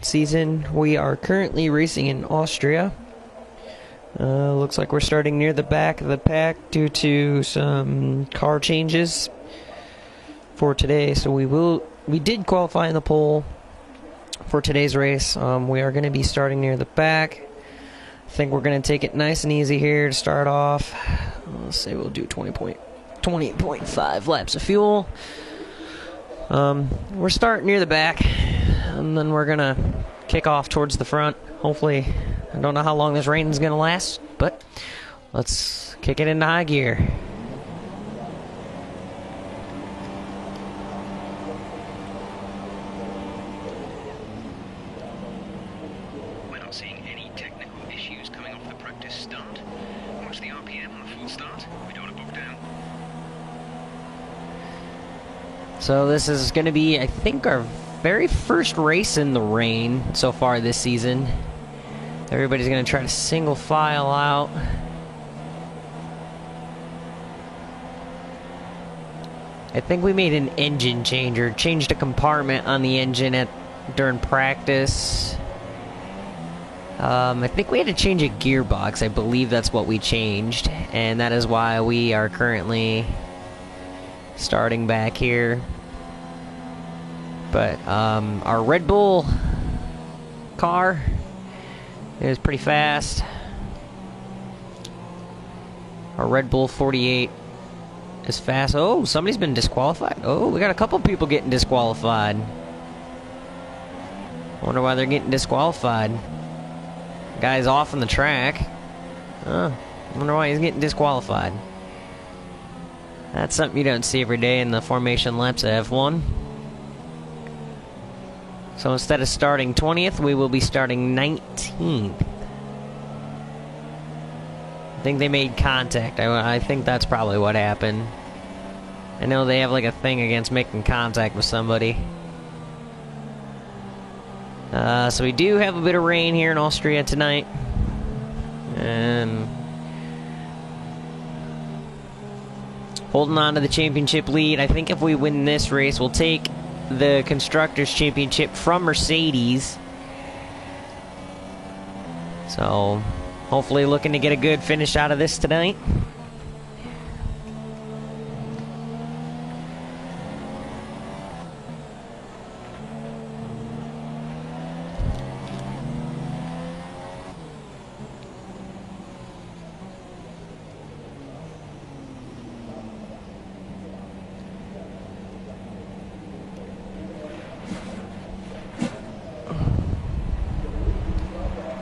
season. We are currently racing in Austria. Looks like we're starting near the back of the pack due to some car changes for today. So we did qualify in the pole for today's race. We are going to be starting near the back. I think we're going to take it nice and easy here to start off. Let's say we'll do 20.5 laps of fuel. We're starting near the back, and then we're gonna kick off towards the front. Hopefully, I don't know how long this rain is gonna last, but let's kick it into high gear. We're not seeing any technical issues coming off the practice start. Watch the RPM on the full start. We don't want to bog down. So this is going to be, I think, our very first race in the rain so far this season. Everybody's going to try to single file out. I think we made an engine change, or changed a compartment on the engine during practice. I think we had to change a gearbox. I believe that's what we changed, and that is why we are currently starting back here. But our Red Bull car is pretty fast. Our Red Bull 48 is fast. Oh, somebody's been disqualified. Oh, we got a couple people getting disqualified. Wonder why they're getting disqualified. Guy's off on the track. Wonder why he's getting disqualified. That's something you don't see every day in the formation laps of F1. So instead of starting 20th, we will be starting 19th. I think they made contact. I think that's probably what happened. I know they have like a thing against making contact with somebody. So we do have a bit of rain here in Austria tonight. And holding on to the championship lead. I think if we win this race, we'll take the Constructors' Championship from Mercedes. So, hopefully looking to get a good finish out of this tonight.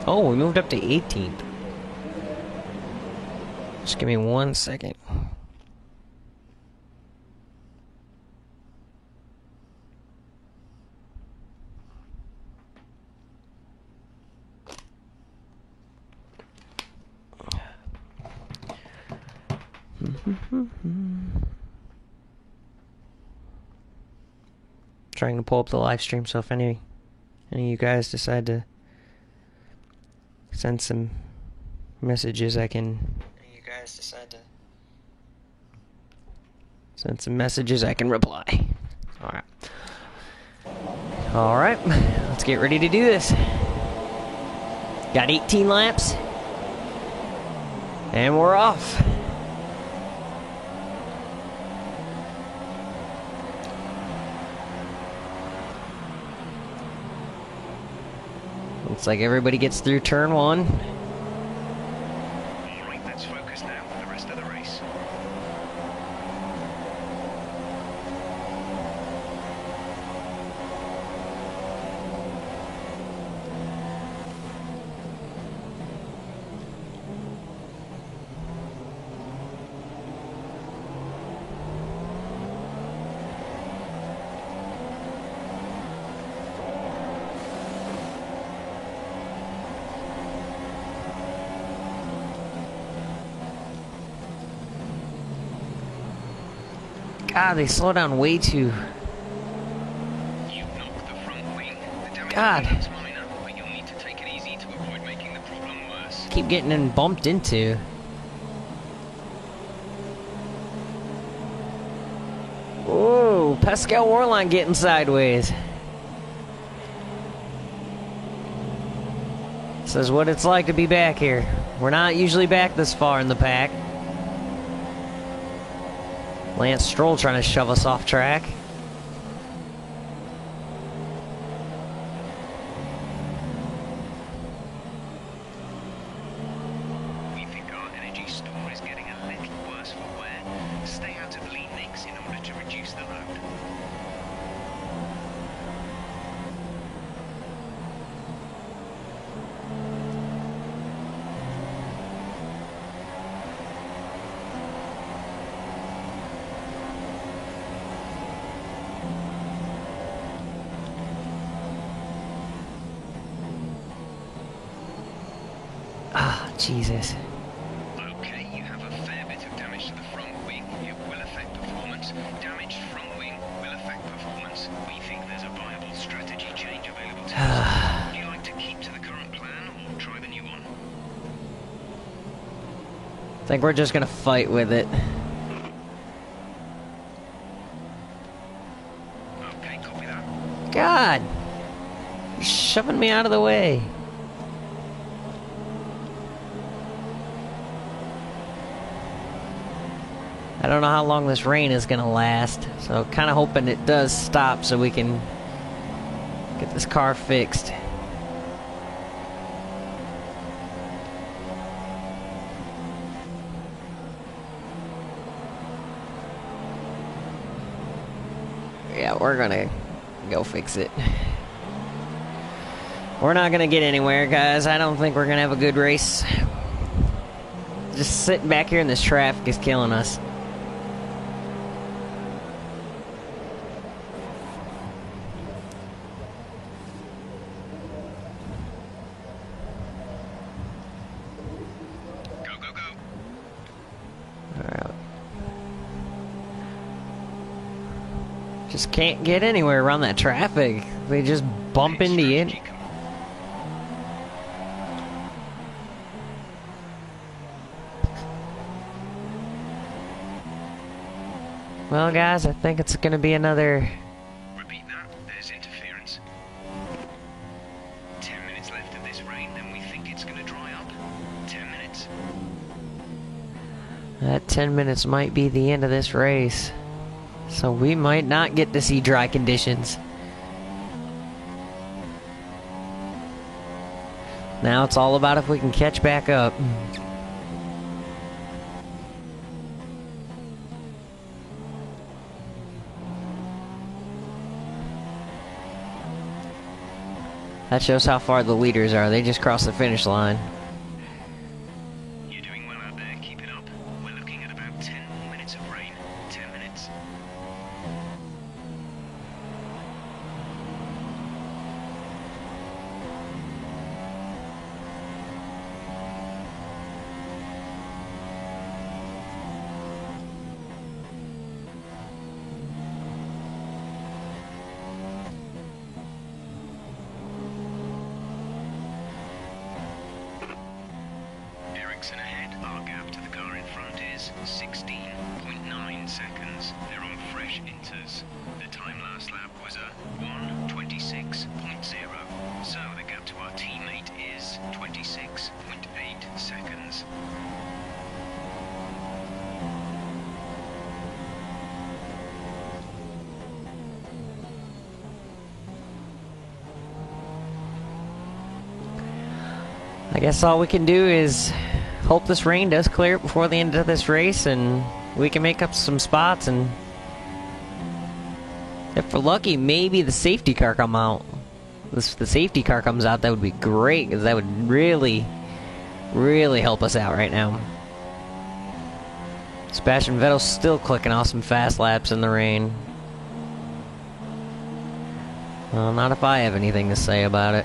Oh, we moved up to 18th. Just give me 1 second. Trying to pull up the live stream, so if any of you guys decide to send some messages, I can reply. Alright, let's get ready to do this. Got 18 laps, and we're off. Looks like everybody gets through turn one. Right, let's focus now for the rest of the race. God, they slow down way too. You knocked the front wing. The damage God. is minor, but you'll need to take it easy to avoid making the problem worse. Keep getting bumped into. Oh, Pascal Wehrlein getting sideways. This is what it's like to be back here. We're not usually back this far in the pack. Lance Stroll trying to shove us off track. We think our energy store is getting a little worse for wear. Stay out of lean mix in order to reduce the load. Ah, Jesus. Okay, you have a fair bit of damage to the front wing. It will affect performance. Damaged front wing will affect performance. We think there's a viable strategy change available to us. Would you like to keep to the current plan or try the new one? I think we're just gonna fight with it. Okay, copy that. God! You're shoving me out of the way. I don't know how long this rain is gonna last, so kind of hoping it does stop so we can get this car fixed. Yeah, we're gonna go fix it. We're not gonna get anywhere, guys. I don't think we're gonna have a good race. Just sitting back here in this traffic is killing us. Go, go, go. Alright. Just can't get anywhere around that traffic. They just bump into you. Strategy com- Well, guys, I think it's gonna be another... Repeat that. There's interference. 10 minutes left of this rain, then we think it's going to dry up. 10 minutes. That 10 minutes might be the end of this race. So we might not get to see dry conditions. Now it's all about if we can catch back up. That shows how far the leaders are. They just crossed the finish line. You're doing well out there. Keep it up. We're looking at about 10 more minutes of rain. 10 minutes. Ericsson ahead. Our gap to the car in front is 16.9 seconds. They're on fresh inters. The time last lap was a 1:26.0. So the gap to our teammate is 26.8 seconds. I guess all we can do is hope this rain does clear before the end of this race and we can make up some spots, and if we're lucky, maybe the safety car come out. If the safety car comes out, that would be great, because that would really, really help us out right now. Sebastian Vettel's still clicking off some fast laps in the rain. Well, not if I have anything to say about it.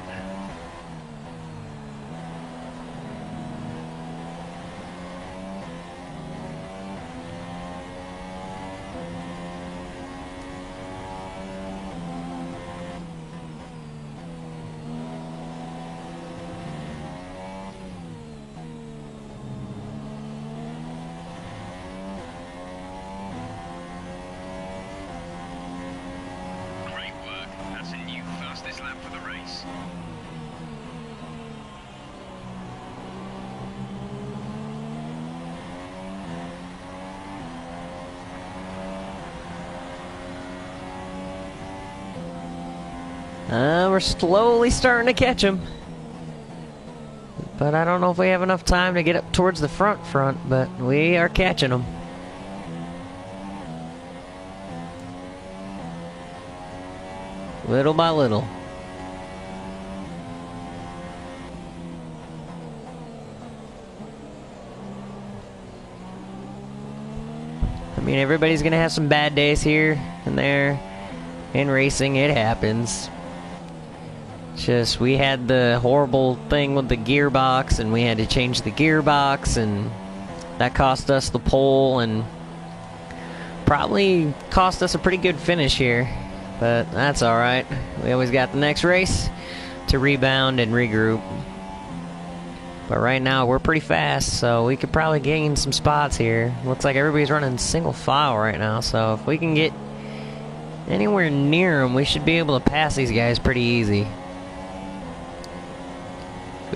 Great work. That's a new fastest lap for the race. We're slowly starting to catch them. But I don't know if we have enough time to get up towards the front, but we are catching them. Little by little. I mean, everybody's gonna have some bad days here and there. In racing, it happens. Just, we had the horrible thing with the gearbox, and we had to change the gearbox, and that cost us the pole, and probably cost us a pretty good finish here. But that's alright. We always got the next race to rebound and regroup. But right now, we're pretty fast, so we could probably gain some spots here. Looks like everybody's running single file right now, so if we can get anywhere near them, we should be able to pass these guys pretty easy.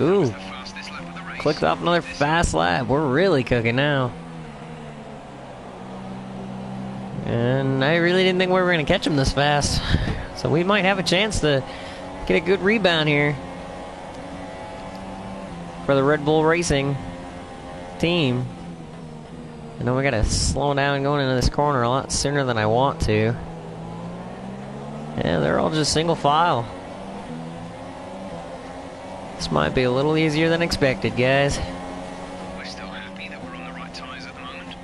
Ooh, clicked off another fast lap. We're really cooking now. And I really didn't think we were going to catch them this fast. So we might have a chance to get a good rebound here for the Red Bull Racing team. I know we got to slow down going into this corner a lot sooner than I want to. Yeah, they're all just single file. This might be a little easier than expected, guys. We're still happy that we're on the right tyres at the moment.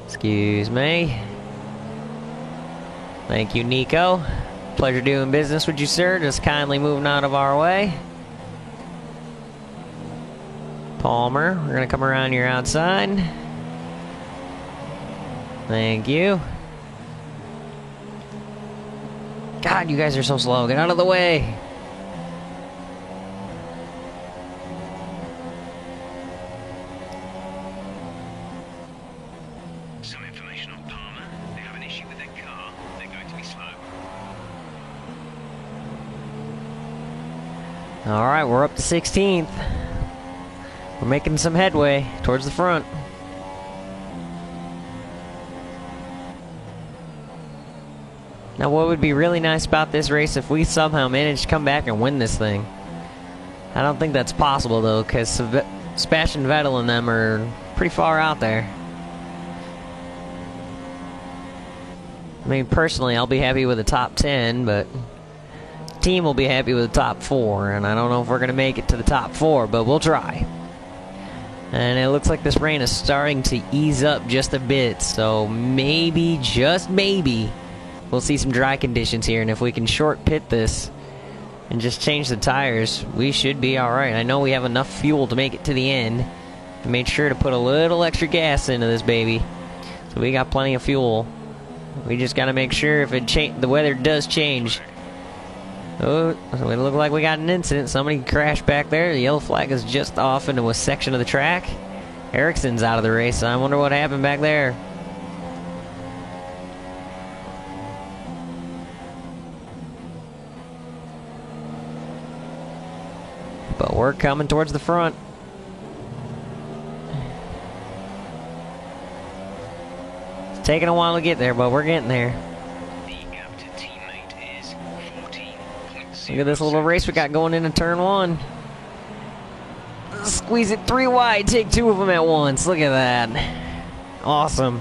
Excuse me. Thank you, Nico. Pleasure doing business with you, sir. Just kindly moving out of our way. Palmer, we're gonna come around your outside. Thank you. God, you guys are so slow. Get out of the way. Some information on Palmer. They have an issue with their car. They're going to be slow. Alright, we're up to 16th. We're making some headway towards the front. Now, what would be really nice about this race if we somehow manage to come back and win this thing? I don't think that's possible, though, because Sebastian Vettel and them are pretty far out there. I mean, personally, I'll be happy with the top 10, but the team will be happy with the top 4, and I don't know if we're going to make it to the top 4, but we'll try. And it looks like this rain is starting to ease up just a bit, so maybe, just maybe, we'll see some dry conditions here, and if we can short pit this and just change the tires, we should be alright. I know we have enough fuel to make it to the end. I made sure to put a little extra gas into this baby, so we got plenty of fuel. We just got to make sure if the weather does change. Oh, it looked like we got an incident. Somebody crashed back there. The yellow flag is just off into a section of the track. Ericsson's out of the race. I wonder what happened back there. But we're coming towards the front. It's taking a while to get there, but we're getting there. The gap to teammate is 14.0. Look at this little race we got going into turn 1. Squeeze it 3 wide, take 2 of them at once. Look at that. Awesome.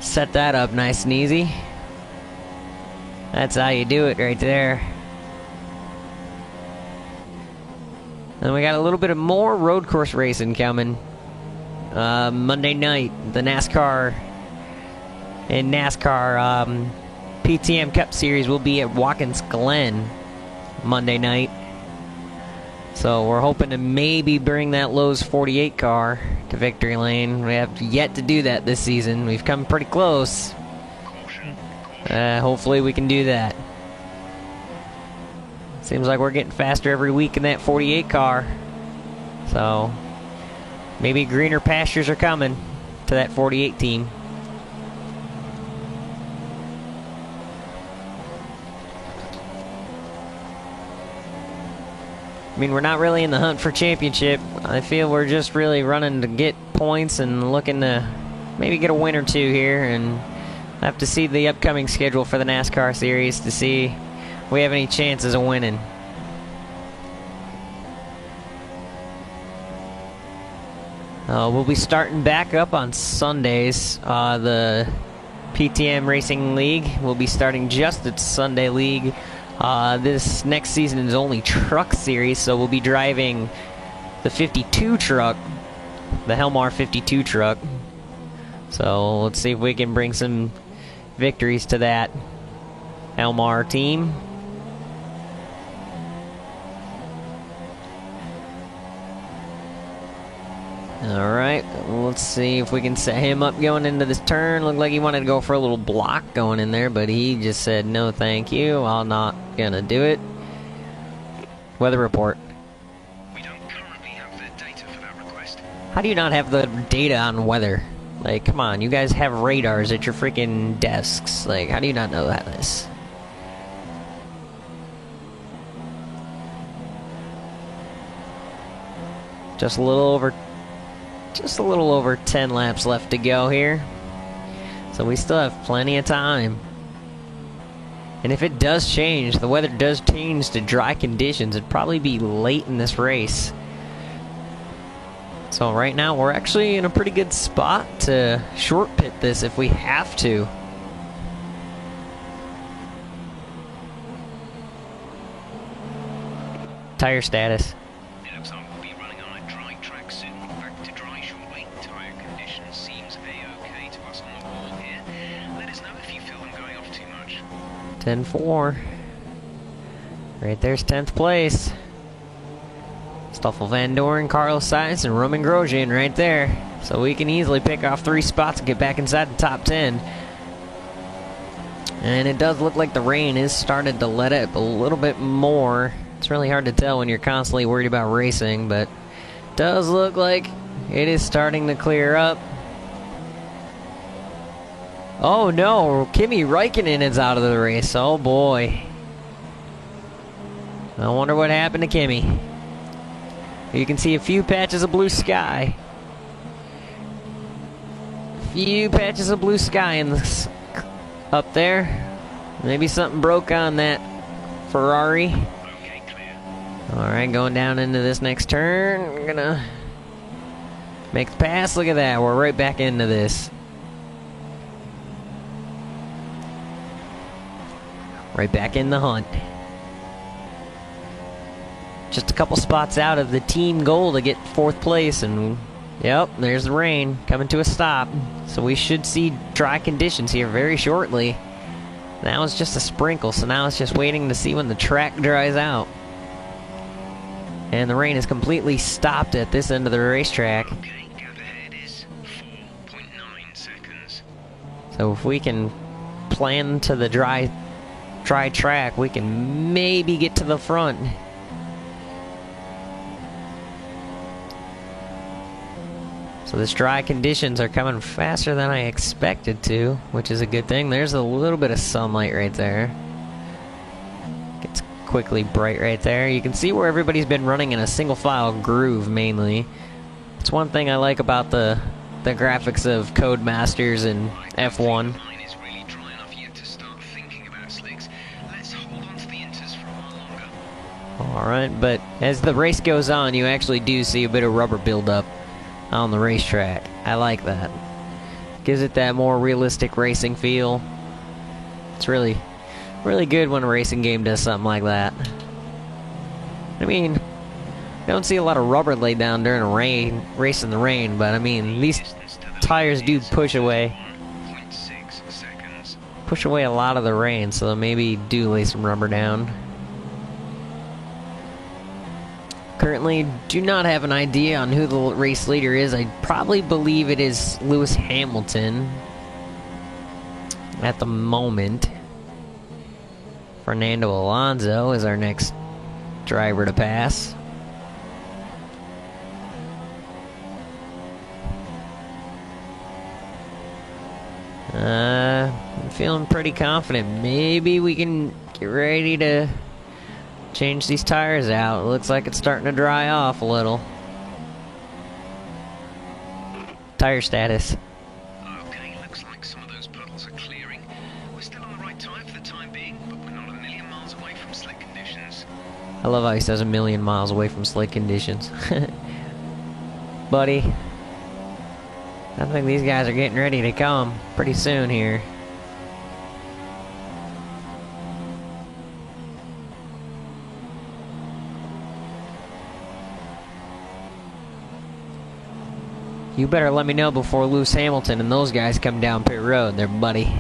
Set that up nice and easy. That's how you do it right there. And we got a little bit of more road course racing coming. Monday night, the NASCAR PTM Cup Series will be at Watkins Glen Monday night. So we're hoping to maybe bring that Lowe's 48 car to victory lane. We have yet to do that this season. We've come pretty close. Hopefully we can do that. Seems like we're getting faster every week in that 48 car. So maybe greener pastures are coming to that 48 team. I mean, we're not really in the hunt for championship. I feel we're just really running to get points and looking to maybe get a win or two here. And have to see the upcoming schedule for the NASCAR series to see if we have any chances of winning. We'll be starting back up on Sundays. The PTM Racing League will be starting just its Sunday league. This next season is only truck series, so we'll be driving the 52 truck, the Helmar 52 truck. So let's see if we can bring some victories to that Helmar team. Alright, let's see if we can set him up going into this turn. Looked like he wanted to go for a little block going in there, but he just said no thank you, I'm not gonna do it. Weather report. We don't currently have the data for that request. How do you not have the data on weather? Like, come on, you guys have radars at your freaking desks. Like, how do you not know that this? Just a little over 10 laps left to go here. So we still have plenty of time. And if it does change, the weather does change to dry conditions, it'd probably be late in this race. So right now we're actually in a pretty good spot to short pit this if we have to. Tire status. It looks like we'll be running on a dry track soon. Back to dry shortly. Tire condition seems A-OK to us on the wall here. Let us know if you feel them going off too much. 10-4. Right there's 10th place. Stoffel Van Doren, Carlos Sainz, and Roman Grosjean right there. So we can easily pick off 3 spots and get back inside the top 10. And it does look like the rain is starting to let up a little bit more. It's really hard to tell when you're constantly worried about racing, but it does look like it is starting to clear up. Oh no, Kimi Räikkönen is out of the race. Oh boy. I wonder what happened to Kimi. You can see a few patches of blue sky. Few patches of blue sky in this, up there. Maybe something broke on that Ferrari. Okay, clear. Alright, going down into this next turn. We're gonna make the pass. Look at that. We're right back into this. Right back in the hunt. Just a couple spots out of the team goal to get 4th place, and yep, there's the rain coming to a stop. So we should see dry conditions here very shortly. That was just a sprinkle, so now it's just waiting to see when the track dries out. And the rain is completely stopped at this end of the racetrack. Okay, gap ahead is 4.9 seconds. So if we can plan to the dry track, we can maybe get to the front. So this dry conditions are coming faster than I expected to, which is a good thing. There's a little bit of sunlight right there. Gets quickly bright right there. You can see where everybody's been running in a single file groove mainly. It's one thing I like about the graphics of Codemasters and F1. Line is really dry enough yet to start thinking about slicks. Let's hold on to the inters for a while longer. Alright, but as the race goes on, you actually do see a bit of rubber buildup on the racetrack. I like that. Gives it that more realistic racing feel. It's really good when a racing game does something like that. I mean, you don't see a lot of rubber laid down during a race in the rain, but I mean, these tires do push away a lot of the rain, so maybe do lay some rubber down. Currently, do not have an idea on who the race leader is. I probably believe it is Lewis Hamilton at the moment. Fernando Alonso is our next driver to pass. I'm feeling pretty confident. Maybe we can get ready to change these tires out. It looks like it's starting to dry off a little. Tire status. Okay, looks like some of those puddles are clearing. big, but we're not a million miles away from slick conditions. I love how he says a million miles away from slick conditions. Buddy, I think these guys are getting ready to come pretty soon here. You better let me know before Lewis Hamilton and those guys come down pit road there, buddy.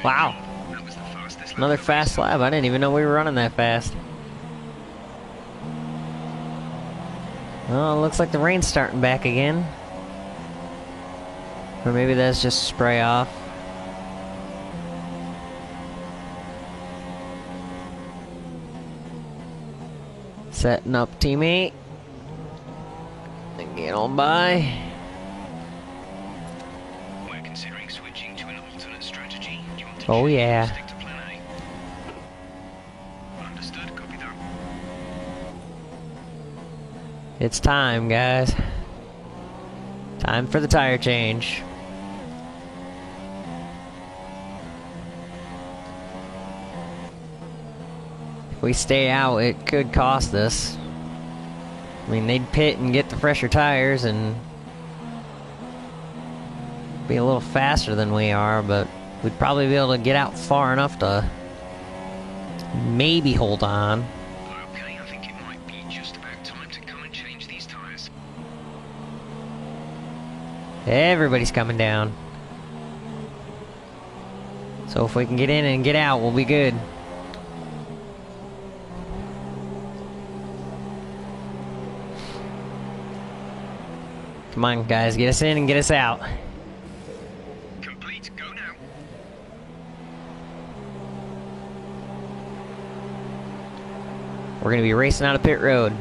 Wow. That was the fastest lap Another of the fast lap. I didn't even know we were running that fast. Oh, it looks like the rain's starting back again. Or maybe that's just spray off. Setting up teammate. And get on by. We're considering switching to an alternate strategy. Do you want to Oh, change or yeah. stick to plan A? Understood. Copy that. It's time, guys. Time for the tire change. If we stay out, it could cost us. I mean, they'd pit and get the fresher tires and be a little faster than we are, but we'd probably be able to get out far enough to maybe hold on. Okay, I think it might be just about time to come and change these tires. Everybody's coming down. So if we can get in and get out, we'll be good. Come on, guys, get us in and get us out. Complete. Go now. We're gonna be racing out of pit road.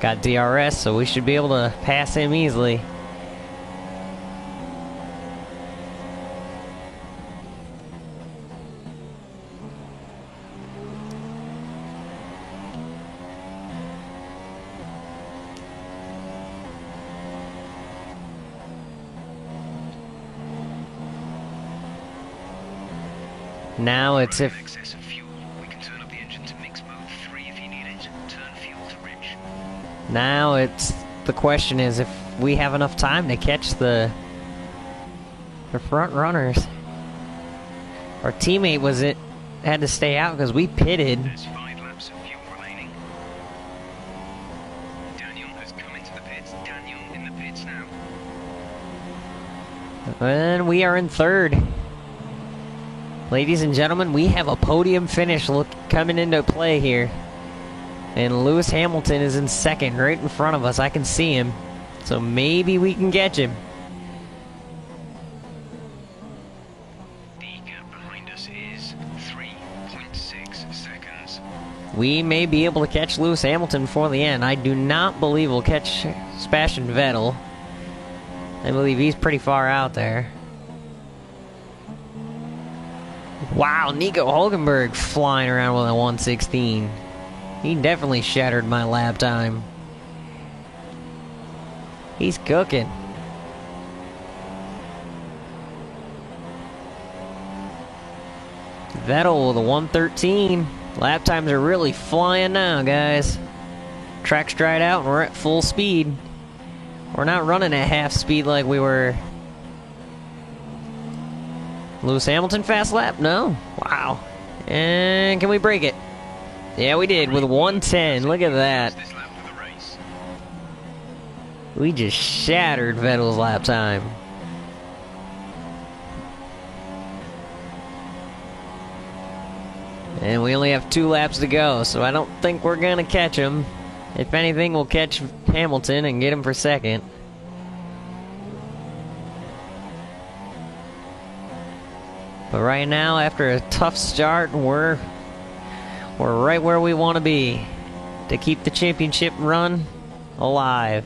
Got DRS, so we should be able to pass him easily. Now it's if Excess of fuel. We can turn up the engine to mix mode 3 if you need it. Turn fuel to rich. Now it's the question is if we have enough time to catch the front runners. Our teammate had to stay out because we pitted. There's 5 laps of fuel remaining. Daniel has come into the pits. Daniel in the pits now. And we are in third. Ladies and gentlemen, we have a podium finish coming into play here. And Lewis Hamilton is in second, right in front of us. I can see him. So maybe we can catch him. loss is 3.6 seconds. We may be able to catch Lewis Hamilton before the end. I do not believe we'll catch Sebastian Vettel. I believe he's pretty far out there. Wow, Nico Hulkenberg flying around with a 116. He definitely shattered my lap time. He's cooking. Vettel with a 113. Lap times are really flying now, guys. Track's dried out and we're at full speed. We're not running at half speed like we were. Lewis Hamilton fast lap? No. Wow. And can we break it? Yeah, we did with 110. Look at that. We just shattered Vettel's lap time. And we only have 2 laps to go, so I don't think we're gonna catch him. If anything, we'll catch Hamilton and get him for second. But right now, after a tough start, we're right where we want to be to keep the championship run alive.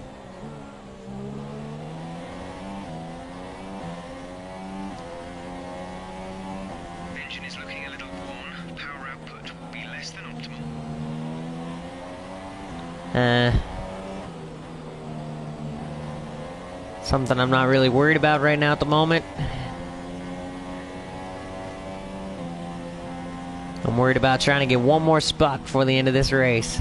Engine is looking a little worn. Power output will be less than optimal. Something I'm not really worried about right now at the moment. I'm worried about trying to get one more spot before the end of this race.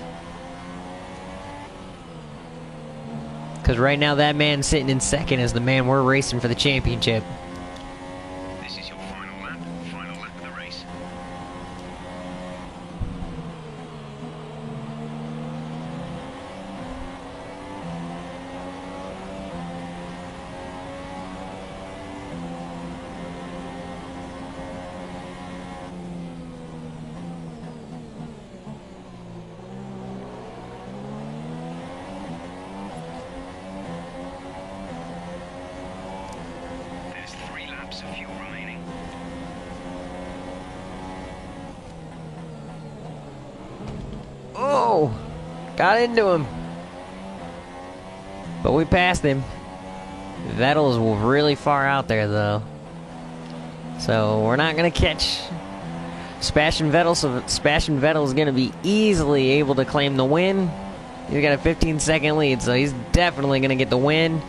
Because right now that man sitting in second is the man we're racing for the championship. This is your final lap of the race. There's 3 laps of fuel remaining. Oh! Got into him. But we passed him. Vettel is really far out there, though. So we're not going to catch Sebastian Vettel, so Sebastian Vettel is going to be easily able to claim the win. He's got a 15-second lead, so he's definitely going to get the win.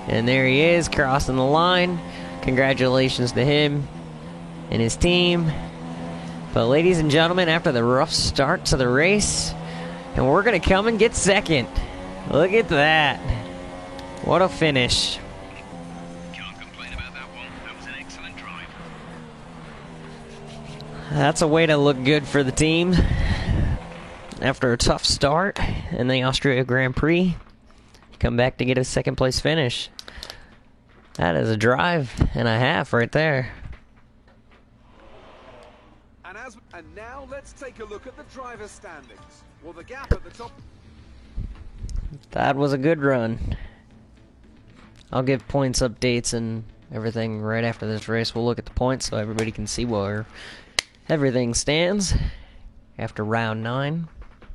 And there he is, crossing the line. Congratulations to him and his team. But ladies and gentlemen, after the rough start to the race, and we're going to come and get second. Look at that. What a finish. Can't complain about that one. That was an excellent drive. That's a way to look good for the team. After a tough start in the Austria Grand Prix, come back to get a second place finish. That is a drive and a half right there. And now let's take a look at the driver's standings. Well, the gap at the top. That was a good run. I'll give points updates and everything right after this race. We'll look at the points so everybody can see where everything stands after round 9.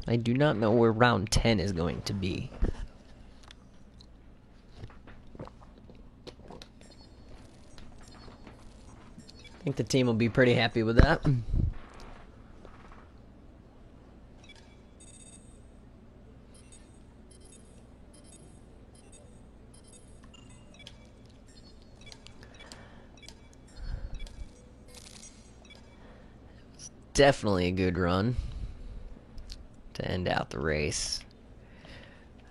I do not know where round 10 is going to be. I think the team will be pretty happy with that. Definitely a good run to end out the race.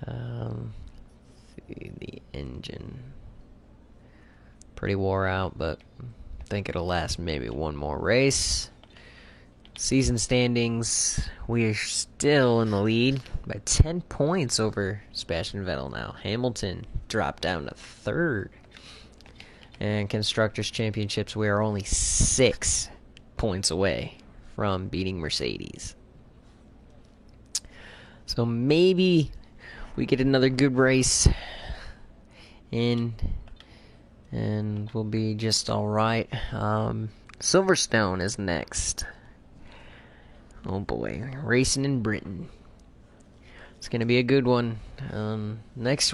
See the engine. Pretty wore out, but I think it'll last maybe one more race. Season standings, we are still in the lead by 10 points over Sebastian Vettel now. Hamilton dropped down to 3rd. And Constructors' Championships, we are only 6 points away from beating Mercedes. So maybe we get another good race in and we'll be just alright. Silverstone is next. Oh boy, racing in Britain. It's gonna be a good one. Next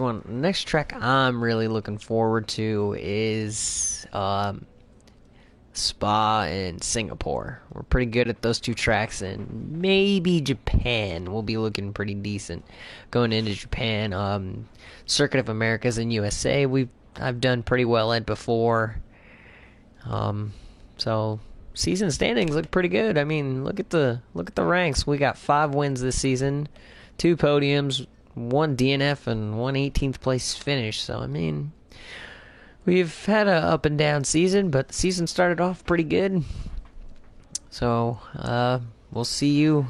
track I'm really looking forward to is Spa and Singapore. We're pretty good at those two tracks, and maybe Japan will be looking pretty decent going into Japan. Circuit of Americas and USA, I've done pretty well at before. So season standings look pretty good. I mean, look at the ranks. We got 5 wins this season, 2 podiums, 1 DNF, and 1 18th place finish. So I mean, we've had a up and down season, but the season started off pretty good. So we'll see you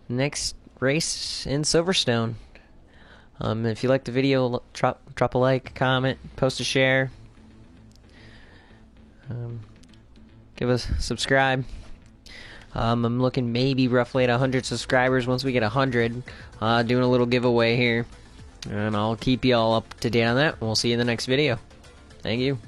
next race in Silverstone. If you liked the video, drop a like, comment, post a share. Give us a subscribe. I'm looking maybe roughly at 100 subscribers. Once we get 100, doing a little giveaway here, and I'll keep you all up to date on that. We'll see you in the next video. Thank you.